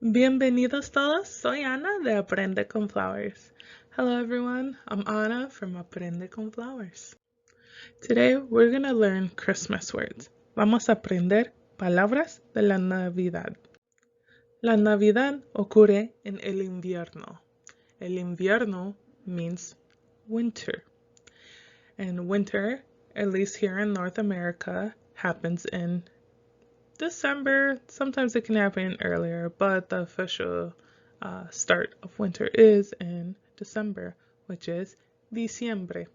Bienvenidos todos, soy Ana de Aprende con Flowers. Hello everyone, I'm Anna from Aprende con Flowers. Today we're going to learn Christmas words. Vamos a aprender palabras de la Navidad. La Navidad ocurre en el invierno. El invierno means winter. And winter, at least here in North America, happens in December. Sometimes it can happen earlier, but the official start of winter is in December, which is diciembre.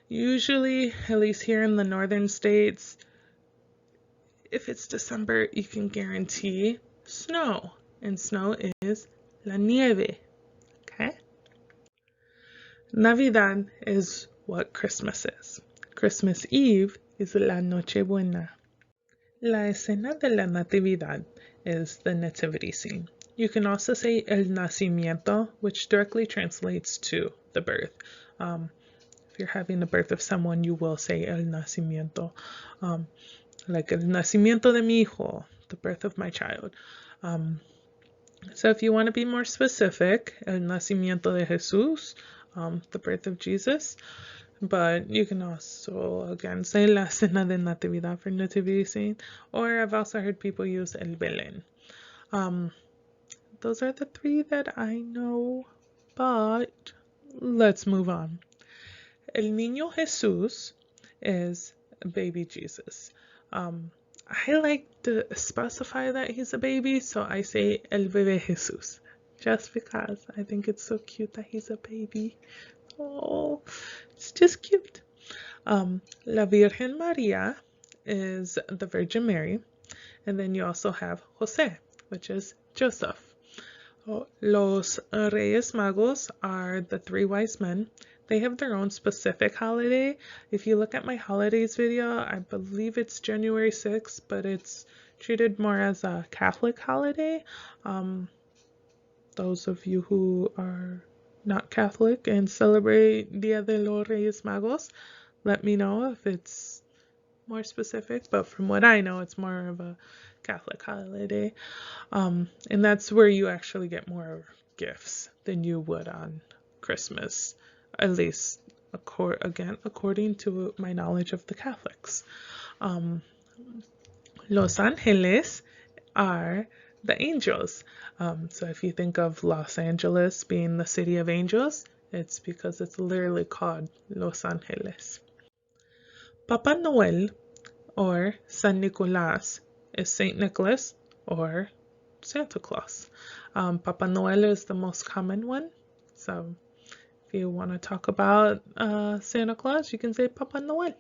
Usually, at least here in the northern states, if it's December, you can guarantee snow, and snow is la nieve. Okay? Navidad is what Christmas is. Christmas Eve is la Nochebuena. La escena de la Natividad is the Nativity Scene. You can also say el nacimiento, which directly translates to the birth. If you're having the birth of someone, you will say el nacimiento. Like el nacimiento de mi hijo, the birth of my child. So if you want to be more specific, el nacimiento de Jesús, the birth of Jesus. But you can also, again, say la cena de natividad for nativity scene, or I've also heard people use el Belén. Those are the three that I know, but let's move on. El Niño Jesús is baby Jesus. I like to specify that he's a baby, so I say el bebé Jesús, just because I think it's so cute that he's a baby. Oh, it's just cute. La Virgen María is the Virgin Mary, and then you also have José, which is Joseph. Los Reyes Magos are the three wise men. They have their own specific holiday. If you look at my holidays video, I believe it's January 6th, but it's treated more as a Catholic holiday. Those of you who are not Catholic and celebrate Dia de los Reyes Magos, let me know if it's more specific, but from what I know, it's more of a Catholic holiday. And that's where you actually get more gifts than you would on Christmas, at least according to my knowledge of the Catholics. Los Ángeles are the angels. So if you think of Los Angeles being the city of angels, it's because it's literally called Los Ángeles. Papa Noel, or San Nicolás, is Saint Nicholas or Santa Claus. Papa Noel is the most common one. So if you want to talk about Santa Claus, you can say Papa Noel.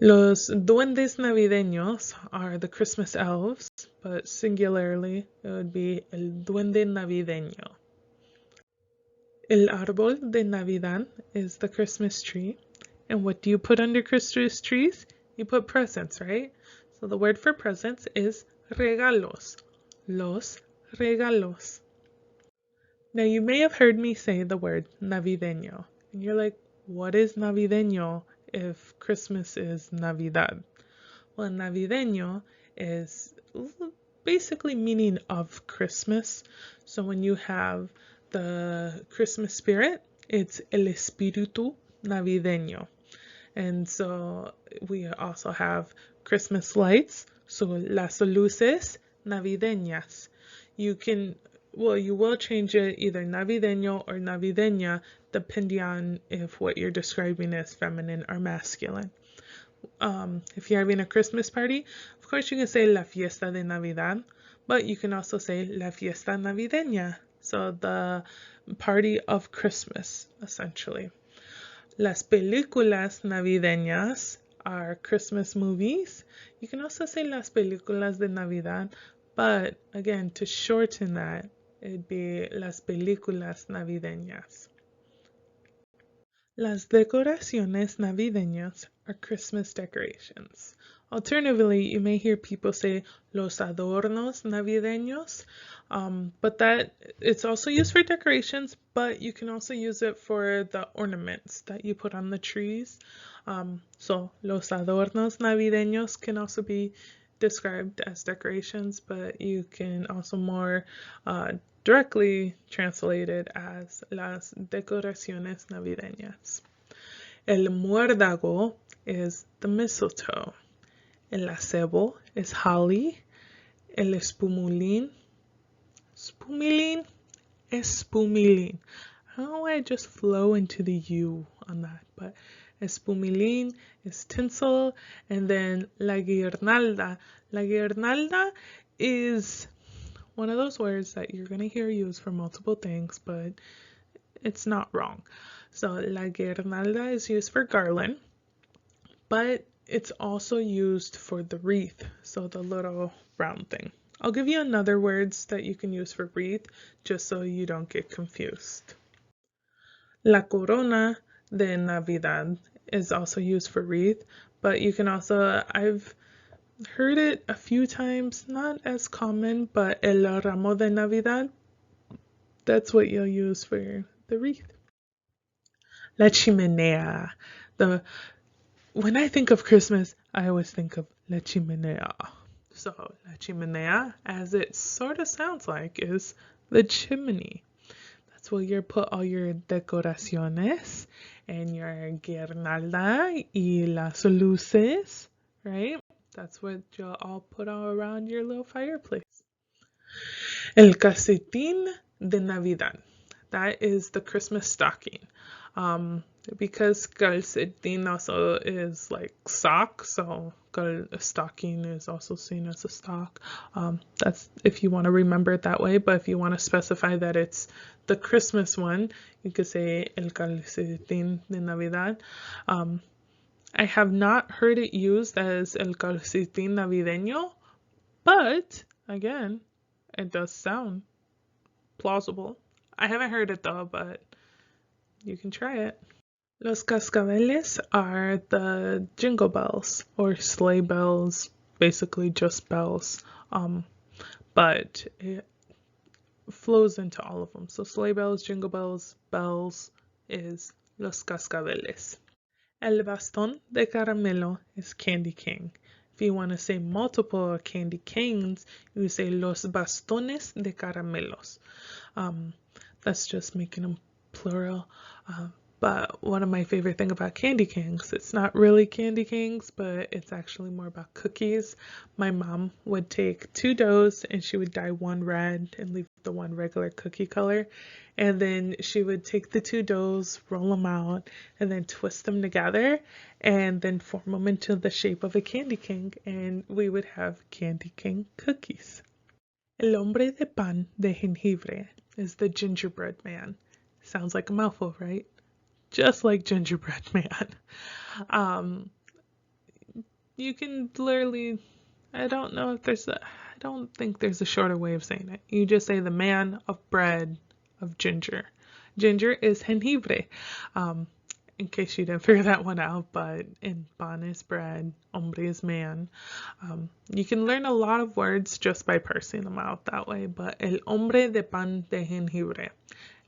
Los Duendes Navidenos are the Christmas elves, but singularly it would be el Duende Navideño. El Árbol de Navidad is the Christmas tree. And what do you put under Christmas trees? You put presents, right? So the word for presents is regalos. Los regalos. Now you may have heard me say the word navideño. And you're like, what is navideño if Christmas is Navidad? Well, navideño is basically meaning of Christmas. So when you have the Christmas spirit, it's el espíritu navideño. And so we also have Christmas lights, so las luces navideñas. You will change it either navideño or navideña depending on if what you're describing is feminine or masculine. If you're having a Christmas party, of course you can say la fiesta de Navidad, but you can also say la fiesta navideña, so the party of Christmas, essentially. Las películas navideñas are Christmas movies. You can also say las películas de Navidad, but again, to shorten that, it'd be las películas navideñas. Las decoraciones navideñas are Christmas decorations. Alternatively, you may hear people say los adornos navideños, but that it's also used for decorations, but you can also use it for the ornaments that you put on the trees. So los adornos navideños can also be described as decorations, but you can also more directly translate it as las decoraciones navideñas. El muérdago is the mistletoe. El acebo is holly. El espumilín, espumilín. I don't know why I just flow into the U on that, but espumilín is tinsel, and then la guirnalda. La guirnalda is one of those words that you're going to hear used for multiple things, but it's not wrong. So la guirnalda is used for garland, but it's also used for the wreath, so the little round thing. I'll give you another words that you can use for wreath, just so you don't get confused. La corona de Navidad is also used for wreath, but you can also, I've heard it a few times, not as common, but el ramo de Navidad, that's what you'll use for the wreath. La chimenea. When I think of Christmas, I always think of la chimenea. So la chimenea, as it sort of sounds like, is the chimney. That's where you put all your decoraciones and your guirnalda y las luces, right? That's what you'll all put all around your little fireplace. El calcetín de Navidad. That is the Christmas stocking. Because calcetín also is like sock, so stocking is also seen as a sock. That's if you want to remember it that way, but if you want to specify that it's the Christmas one, you could say el calcetín de Navidad. I have not heard it used as el calcetín navideño, but again, it does sound plausible. I haven't heard it though, but you can try it. Los cascadeles are the jingle bells or sleigh bells, basically just bells, but it flows into all of them. So sleigh bells, jingle bells, bells is los cascadeles. El bastón de caramelo is candy cane. If you want to say multiple candy canes, you say los bastones de caramelos. That's just making them plural. But one of my favorite things about candy canes, it's not really candy canes, but it's actually more about cookies. My mom would take 2 doughs and she would dye one red and leave the one regular cookie color. And then she would take the 2 doughs, roll them out, and then twist them together and then form them into the shape of a candy cane. And we would have candy cane cookies. El hombre de pan de jengibre is the gingerbread man. Sounds like a mouthful, right? Just like gingerbread man. You can literally, I don't think there's a shorter way of saying it. You just say the man of bread of ginger. Ginger is jengibre. In case you didn't figure that one out, but in pan is bread, hombre is man. You can learn a lot of words just by parsing them out that way, but el hombre de pan de jengibre.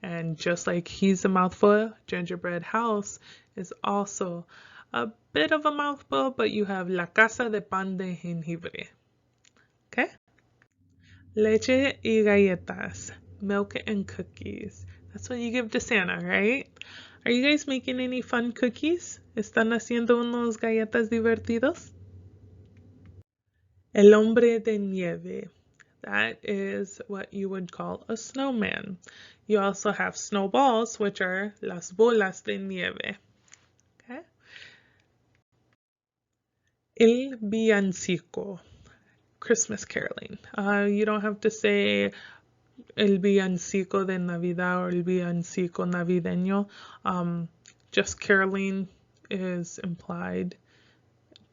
And just like he's a mouthful, gingerbread house is also a bit of a mouthful, but you have la casa de pan de jengibre. Okay? Leche y galletas, milk and cookies. That's what you give to Santa, right? Are you guys making any fun cookies? ¿Están haciendo unos galletas divertidos? El hombre de nieve. That is what you would call a snowman. You also have snowballs, which are las bolas de nieve. Okay? El villancico, Christmas caroling. You don't have to say el villancico de Navidad or el villancico navideño. Just caroling is implied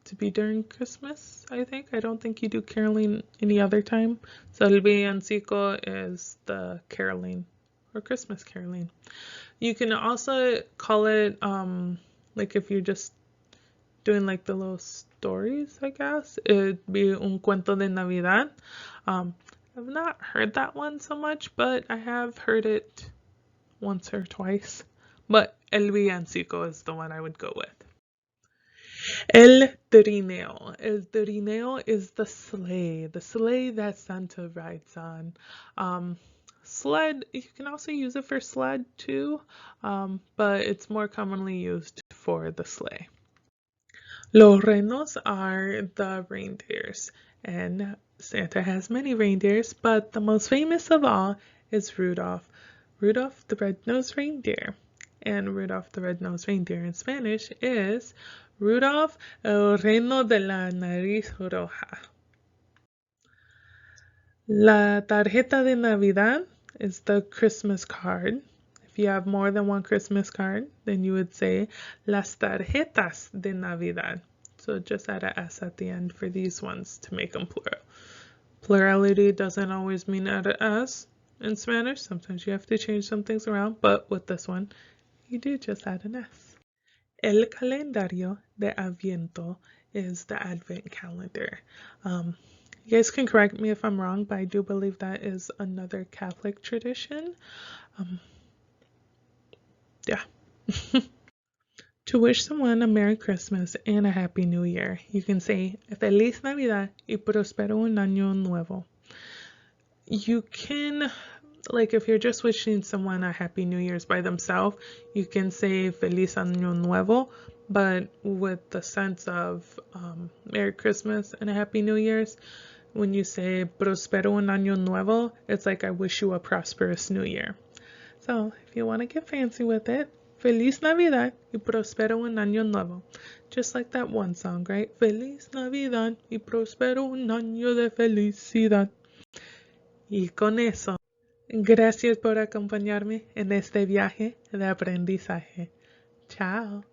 to be during Christmas, I think. I don't think you do caroling any other time. So el villancico is the caroling or Christmas caroling. You can also call it like if you're just doing like the little stories, I guess. It'd be un cuento de Navidad. I've not heard that one so much, but I have heard it once or twice. But el villancico is the one I would go with. El trineo. El trineo is the sleigh that Santa rides on. Sled, you can also use it for sled too, but it's more commonly used for the sleigh. Los renos are the reindeers, and Santa has many reindeers, but the most famous of all is Rudolph. Rudolph the red-nosed reindeer. And Rudolph the red-nosed reindeer in Spanish is Rudolph el reno de la nariz roja. La tarjeta de Navidad is the Christmas card. If you have more than one Christmas card, then you would say las tarjetas de Navidad. So just add a S at the end for these ones to make them plural. Plurality doesn't always mean add a S in Spanish. Sometimes you have to change some things around, but with this one, you do just add an S. El calendario de Adviento is the Advent calendar. You guys can correct me if I'm wrong, but I do believe that is another Catholic tradition. Yeah. To wish someone a Merry Christmas and a Happy New Year, you can say Feliz Navidad y Prospero un Año Nuevo. You can, like if you're just wishing someone a Happy New Year's by themselves, you can say Feliz Año Nuevo, but with the sense of Merry Christmas and a Happy New Year's, when you say Prospero un Año Nuevo, it's like I wish you a prosperous New Year. So if you want to get fancy with it, Feliz Navidad y Prospero un Año Nuevo. Just like that one song, right? Feliz Navidad y Prospero un año de felicidad. Y con eso, gracias por acompañarme en este viaje de aprendizaje. Chao.